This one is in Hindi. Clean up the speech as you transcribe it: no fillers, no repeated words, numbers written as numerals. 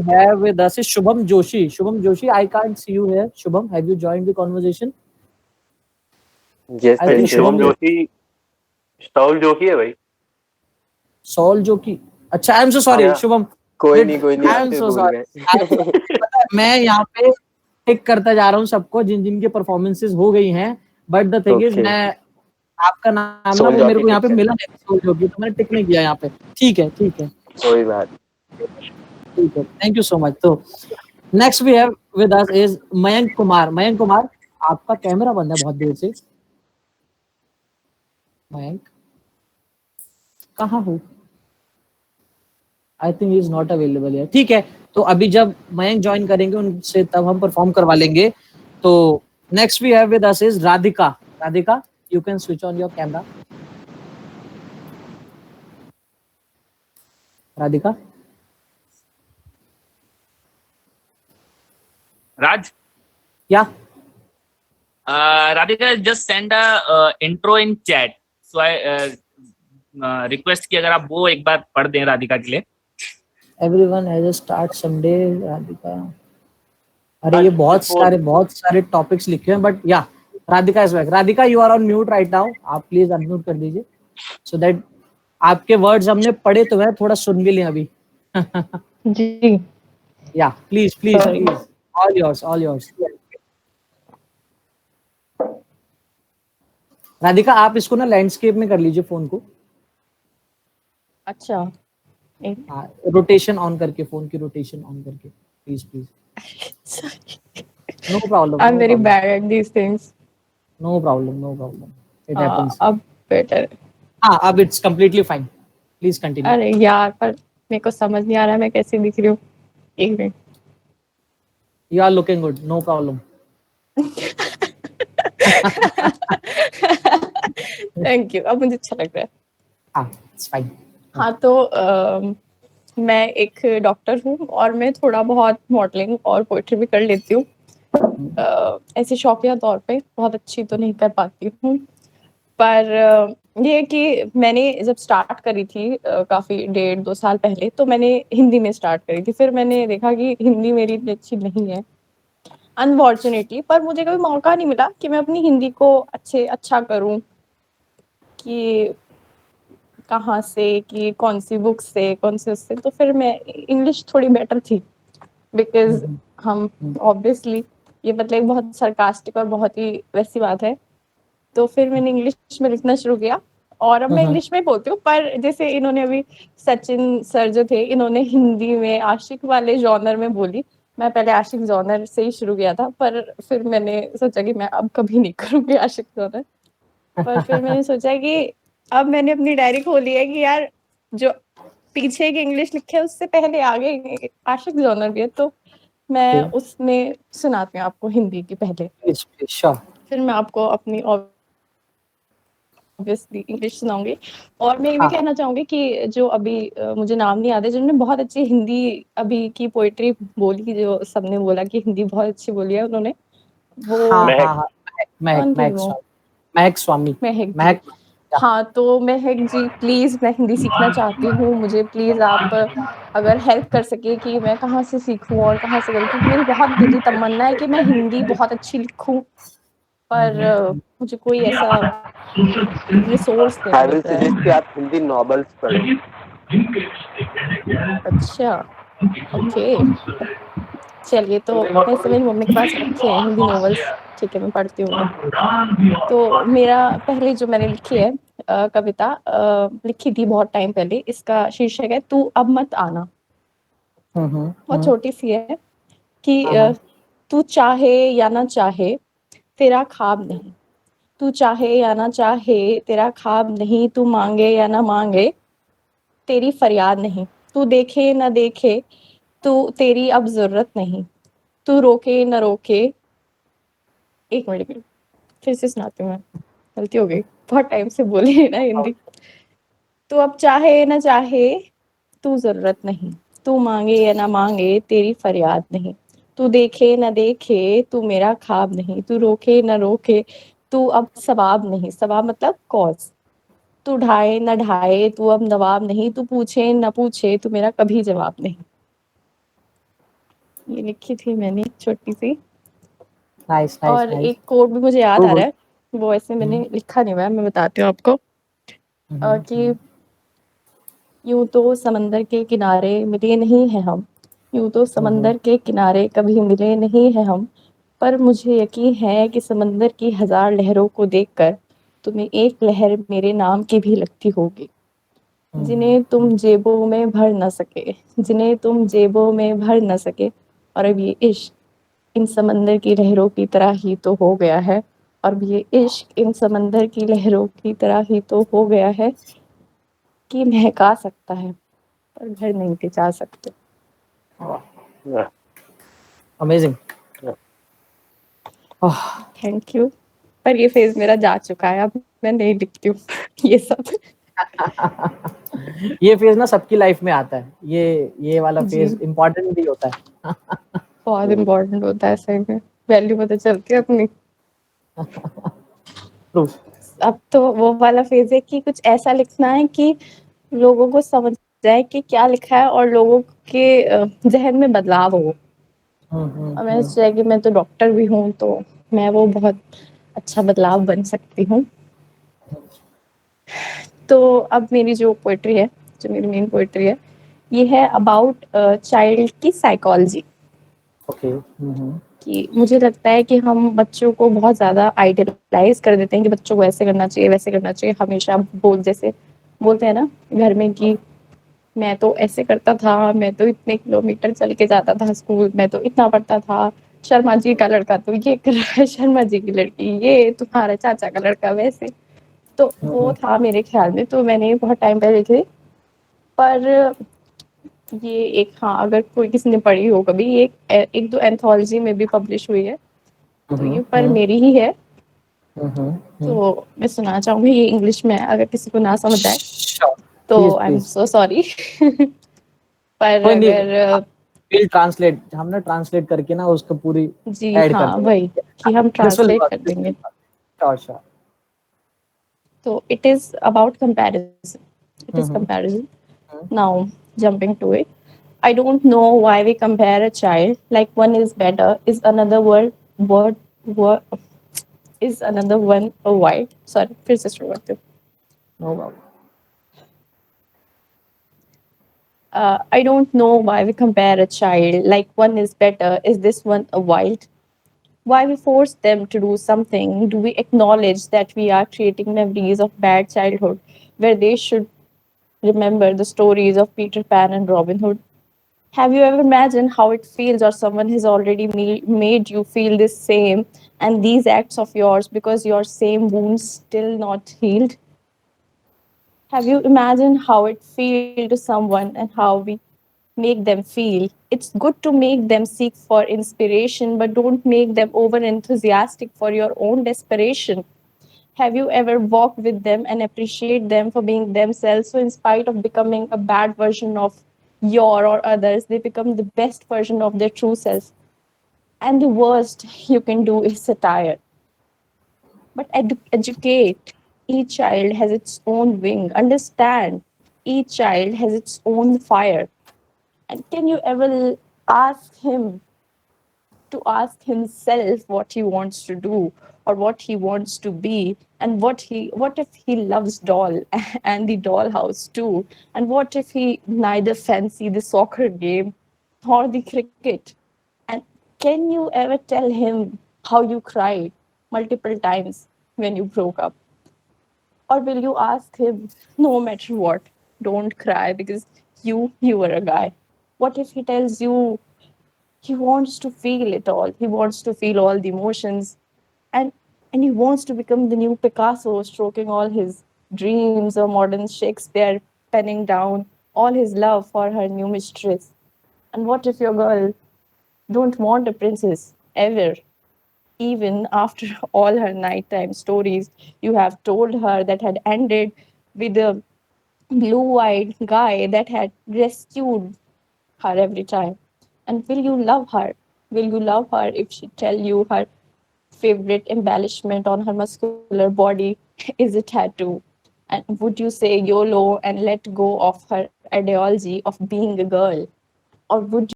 have with us is Shubham Joshi. Shubham Joshi, I can't see you here. Shubham, have you joined the conversation? Yes I भाई, think Shubham Shubham is Joshi, Saul Joshi है भाई। Saul Joki. अच्छा, I am so हाँ sorry, यार, Shubham. कोई Lit- नहीं कोई नहीं, I आप am फिर so भूल sorry. गए। पता है, मैं यहाँ पे टिक करता जा रहा हूँ सबको जिन जिनके परफॉर्मेंसेस हो गई हैं, but the thing is okay, मैं आपका नाम ना सोल वो मेरे जॉकी को यहाँ टिक पे कर, मिला नहीं सोल जोकी, तो मैंने टिक नहीं किया यहाँ पे। ठीक है, ठीक है, कोई बात। ठीक है। Thank you so much. तो next we have with us is Mayank Kumar. Mayank Kumar, आपका कैमरा बंद है बहुत देर से। मयंक कहाँ हो? I think is not available है। ठीक है, तो अभी जब मयंक ज्वाइन करेंगे उनसे तब हम परफॉर्म करवा लेंगे। तो next we have with us is Radhika. Radhika, you can switch on your camera. Radhika, Raj, या Radhika just send a intro in chat. So I request कि अगर आप वो एक बार पढ़ दें राधिका के लिए। Everyone has a start someday. Radhika, अरे ये बहुत सारे टॉपिक्स लिखे हैं, but ya Radhika is back. Radhika, you are on mute right now, आप प्लीज अनम्यूट कर दीजिए सो दैट आपके वर्ड्स हमने पढ़े तो है, थोड़ा सुन भी लें अभी। जी या please please Sorry. Please, all yours, all yours. Radhika, आप इसको ना लैंडस्केप में कर लीजिए फोन को। अच्छा एक हाँ, रोटेशन ऑन करके, फोन की रोटेशन ऑन करके, please please. sorry. No problem, I'm no very problem, bad at these things. No problem, no problem, it happens. अब बेटर। हाँ, अब it's completely fine, please continue. अरे यार, पर मेरे को समझ नहीं आ रहा है मैं कैसे दिख रही हूँ। एक minute. You are looking good, no problem. Thank you, अब मुझे अच्छा लग रहा है। हाँ, इट्स फाइन। हाँ तो मैं एक डॉक्टर हूँ और मैं थोड़ा बहुत मॉडलिंग और पोइट्री भी कर लेती हूँ। ऐसे शौकिया तौर पे, बहुत अच्छी तो नहीं कर पाती हूँ, पर ये है कि मैंने जब स्टार्ट करी थी काफ़ी 1.5-2 साल पहले, तो मैंने हिंदी में स्टार्ट करी थी। फिर मैंने देखा कि हिंदी मेरी इतनी अच्छी नहीं है अनफॉर्चुनेटली, पर मुझे कभी मौका नहीं मिला कि मैं अपनी हिंदी को अच्छा करूँ, कि कहाँ से, कि कौन सी बुक से, कौन से उससे। तो फिर मैं इंग्लिश थोड़ी बेटर थी, बिकॉज हम ऑब्वियसली ये मतलब एक बहुत सरकास्टिक और बहुत ही वैसी बात है। तो फिर मैंने इंग्लिश में लिखना शुरू किया और अब मैं इंग्लिश में बोलती हूँ। पर जैसे इन्होंने अभी सचिन सर जो थे, इन्होंने हिंदी में आशिक वाले जॉनर में बोली। मैं पहले आशिक जॉनर से ही शुरू किया था, पर फिर मैंने सोचा कि मैं अब कभी नहीं करूँगी आशिक जॉनर। पर फिर मैंने सोचा कि अब मैंने अपनी डायरी खोली है कि यार जो पीछे के इंग्लिश लिखे है उससे पहले आगे आशिक जॉनर भी है, तो मैं उसमें सुनाती हूँ आपको हिंदी की पहले। Please please, sure. फिर मैं आपको अपनी ऑब्वियसली इंग्लिश सुनाऊंगी। और मैं ये भी हाँ। कहना चाहूंगी कि जो अभी मुझे नाम नहीं याद है, जिन्होंने बहुत अच्छी हिंदी अभी की पोइट्री बोली, जो सबने बोला कि हिंदी बहुत अच्छी बोली है उन्होंने, वो हाँ महक। हाँ हाँ, महक कौन थी महक वो? स्वामी, महक स्वामी, महक जी। महक। हाँ तो महक जी, प्लीज मैं हिंदी सीखना चाहती हूँ, मुझे प्लीज आप अगर हेल्प कर सके कि मैं कहाँ से सीखूं और कहाँ से करूँ, क्योंकि मेरी बहुत दिली तमन्ना है कि मैं हिंदी बहुत अच्छी लिखूं, पर मुझे कोई ऐसा रिसोर्स नहीं आई मिल विल रहा है। सजेस्ट कि आप हिंदी नॉवेल्स पढ़ें। अच्छा, ओके, चलिए। तो वैसे मेरी मम्मी के पास रखे हैं हिंदी नॉवेल्स, ठीक है मैं पढ़ती हूँ उन्हें। तो मेरा पहले जो मैंने लिखी है कविता, लिखी थी बहुत टाइम पहले, इसका शीर्षक है तू अब मत आना। बहुत छोटी सी है कि तू चाहे या ना चाहे तेरा ख्वाब नहीं, तू चाहे या ना चाहे तेरा ख्वाब नहीं, तू मांगे या ना मांगे तेरी फरियाद नहीं, तू देखे ना देखे तू तेरी अब जरूरत नहीं, तू रोके न रोके। एक मिनट फिर से सुनाती हूँ मैं, गलती हो गई, बहुत टाइम से बोली है ना हिंदी। तू अब चाहे ना चाहे तू जरूरत नहीं, तू मांगे या ना मांगे तेरी फरियाद नहीं, तू देखे ना देखे तू मेरा ख्वाब नहीं, तू रोके ना रोके तू अब सवाब नहीं, सवाब मतलब कॉज, तू ढाए न ढाए तू अब नवाब नहीं, तू पूछे न पूछे तू मेरा कभी जवाब नहीं। ये लिखी थी मैंने छोटी सी, नाइस नाइस और नाइस। एक कोट भी मुझे याद आ Good, रहा है, वो ऐसे मैंने लिखा नहीं हुआ है, मैं बताती हूँ आपको कि यूं तो समंदर के किनारे मिले नहीं हैं हम, यूं तो समंदर के किनारे कभी मिले नहीं हैं हम, पर मुझे यकीन है कि समंदर की 1000 लहरों को देखकर तुम्हें एक लहर मेरे नाम की भी लगती होगी, जिन्हें तुम जेबों में भर न सके, जिन्हें तुम जेबों में भर न सके। और अब ये इश्क इन समंदर की लहरों की तरह ही तो हो गया है, और अब ये इश्क इन समंदर की लहरों की तरह ही तो हो गया है कि महका सकता है पर घर नहीं टिचा सकते। अमेजिंग। Thank you. पर ये फेज मेरा जा चुका है, अब मैं नहीं लिखती हूँ ये सब। ये फेज ना सबकी लाइफ में आता है, ये वाला जी। फेज इम्पोर्टेंट भी होता है। बहुत इम्पोर्टेंट होता है सही में, वैल्यू पता चलती है अपनी। True. अब तो वो वाला फेज है कि कुछ ऐसा लिखना है कि लोगों को समझ जाए कि क्या लिखा है और लोगों के जहन में बदलाव हो। और मैंने सोचा कि मैं तो डॉक्टर भी हूँ, तो मैं वो बहुत अच्छा बदलाव बन सकती हूँ। तो अब मेरी जो पोएट्री है, जो मेरी मेन पोएट्री है, ये है अबाउट चाइल्ड की साइकोलॉजी। ओके। कि मुझे लगता है कि हम बच्चों को बहुत ज़्यादा आइडियलाइज़ कर देते हैं कि बच्चों को ऐसे करना चाहिए, वैसे करना चाहिए। हमेशा जैसे बोलते हैं ना घर में कि मैं तो ऐसे करता था, मैं तो इतने किलोमीटर चल के जाता था स्कूल, मैं तो इतना पढ़ता था, शर्मा जी का लड़का तो ये कर रहा है, शर्मा जी की लड़की ये, तुम्हारा चाचा का लड़का वैसे। तो वो था मेरे ख्याल में, तो मैंने बहुत टाइम पहले लिखी। पर ये एक, हाँ, अगर कोई किसी ने पढ़ी हो कभी, एक दो एंथोलॉजी में भी पब्लिश हुई है, तो ये पर मेरी ही है। तो मैं सुनाना चाहूंगी, ये इंग्लिश में है, अगर किसी को ना समझ आए तो आई एम सो सॉरी। पर कोई नहीं, अगर विल ट्रांसलेट, हम ना ट्रांसलेट करके ना उसको पूरी जी ऐड कर हाँ, देंगे। वही कि हम दिस विल ट्रांसलेट वर्क, कर देंगे। Sure. So it is about comparison. It is comparison. Now, jumping to it. I don't know why we compare a child like one is better, is another word is another one a white. Sorry, फिर से शुरू करती हूँ. No problem. I don't know why we compare a child like one is better, is this one a wild? Why we force them to do something? Do we acknowledge that we are creating memories of bad childhood where they should remember the stories of Peter Pan and Robin Hood? Have you ever imagined how it feels, or someone has already made you feel this same and these acts of yours because your same wounds still not healed? Have you imagined how it feels to someone and how we make them feel? It's good to make them seek for inspiration, but don't make them over enthusiastic for your own desperation. Have you ever walked with them and appreciate them for being themselves? So, in spite of becoming a bad version of your or others, they become the best version of their true self. And the worst you can do is satire. But educate. Each child has its own wing. Understand. Each child has its own fire. And can you ever ask himself what he wants to do or what he wants to be, and what if he loves doll and the dollhouse too, and what if he neither fancy the soccer game or the cricket? And can you ever tell him how you cried multiple times when you broke up? Or will you ask him, no matter what, don't cry because you were a guy? What if he tells you he wants to feel it all? He wants to feel all the emotions, and he wants to become the new Picasso, stroking all his dreams, or modern Shakespeare, penning down all his love for her new mistress. And what if your girl don't want a princess ever? Even after all her nighttime stories you have told her that had ended with a blue-eyed guy that had rescued her every time. And will you love her? Will you love her if she tell you her favorite embellishment on her muscular body is a tattoo? And would you say YOLO and let go of her ideology of being a girl? Or would